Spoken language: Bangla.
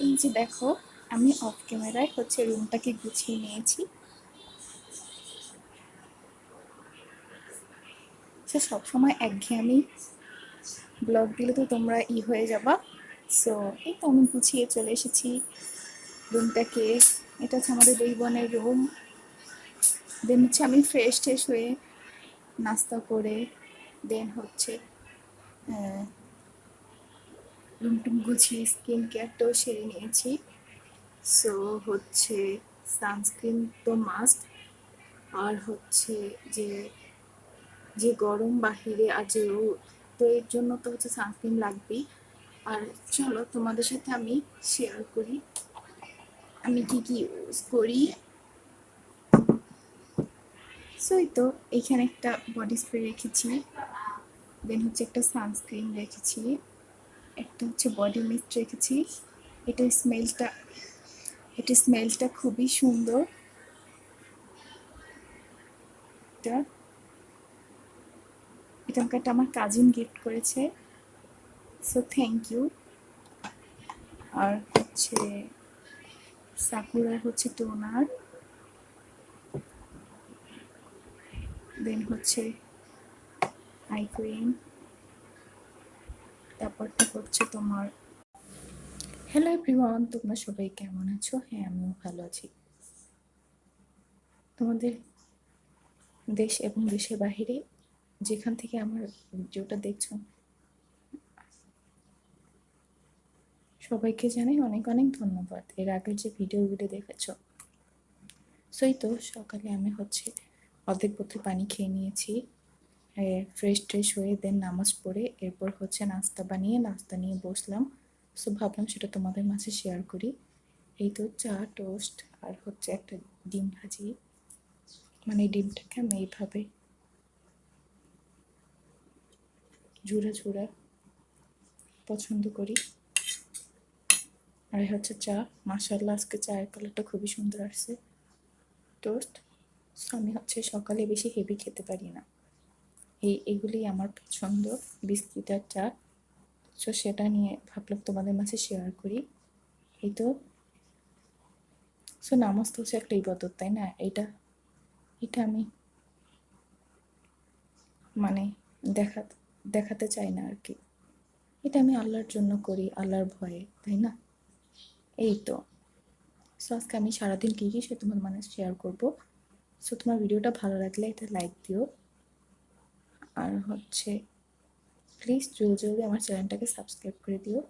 এই যে দেখো, আমি অফ ক্যামেরায় রুমটাকে গুছিয়ে নিয়েছি। সে সবসময় একঘেয়েমি ব্লগ দিলে তো তোমরা হয়ে যাবা। সো এই তো আমি গুছিয়ে চলে এসেছি রুমটাকে। এটা হচ্ছে আমাদের দুই বোনের রুম। দেন আমি ফ্রেশ ট্রেশ হয়ে নাস্তা করে দেন রুম টুম গুছিয়ে স্কিন কেয়ারটাও সেরে নিয়েছি। সো সানস্ক্রিন তো মাস্ট। আর যে যে গরম বাহিরে আর যে রোদ, তো এর জন্য তো সানস্ক্রিন লাগবেই। আর চলো তোমাদের সাথে আমি শেয়ার করি আমি কি কি ইউজ করি। সো এই তো এখানে একটা বডি স্প্রে রেখেছি, দেন একটা সানস্ক্রিন রেখেছি, একটা বডি মিস্ট রেখেছি। এটা স্মেলটা এটা স্মেলটা খুবই সুন্দর। এটা এটা আমাকে আমার কাজিন গিফট করেছে, সো থ্যাংক ইউ। আর সাকুরার টোনার, দেন আই ক্রিম, তারপরটা তোমার। হ্যালো এভরিওয়ান, তোমরা সবাই কেমন আছো? হ্যাঁ, আমিও ভালো আছি। তোমাদের দেশ এবং দেশের বাহিরে যেখান থেকে আমার ভিডিওটা দেখছো, সবাইকে জানাই অনেক অনেক ধন্যবাদ এর আগের যে ভিডিওগুলো দেখেছো। সই তো সকালে আমি অর্ধেক বোতল পানি খেয়ে নিয়েছি, ফ্রেশ ট্রেশ হয়ে দেন নামাজ পড়ে এরপর নাস্তা নিয়ে বসলাম। সো ভাবলাম সেটা তোমাদের মাঝে শেয়ার করি। এই তো চা, টোস্ট আর একটা ডিম ভাজি। মানে ডিমটাকে আমি এইভাবে ঝুরা ঝুরা পছন্দ করি। আর চা, মাশাআল্লাহ আজকে চায়ের কালারটা খুবই সুন্দর আসছে। টোস্ট। সো আমি সকালে বেশি হেভি খেতে পারি না, এগুলি আমার পছন্দ, বিস্কিট আর চা। সো সেটা নিয়ে ভাবলাম তোমাদের মাঝে শেয়ার করি। এই তো সো নামাজ তো একটা ইবাদত, তাই না? এটা এটা আমি মানে দেখাতে চাই না আর কি। এটা আমি আল্লাহর জন্য করি, আল্লাহর ভয়ে, তাই না? এই তো সো আজকে আমি সারাদিন কী কী সে তোমার শেয়ার করবো। সো তোমার ভিডিওটা ভালো লাগলে এটা লাইক দিও। আর প্লিজ জলদি জলদি আমার চ্যানেলটাকে সাবস্ক্রাইব করে দিও।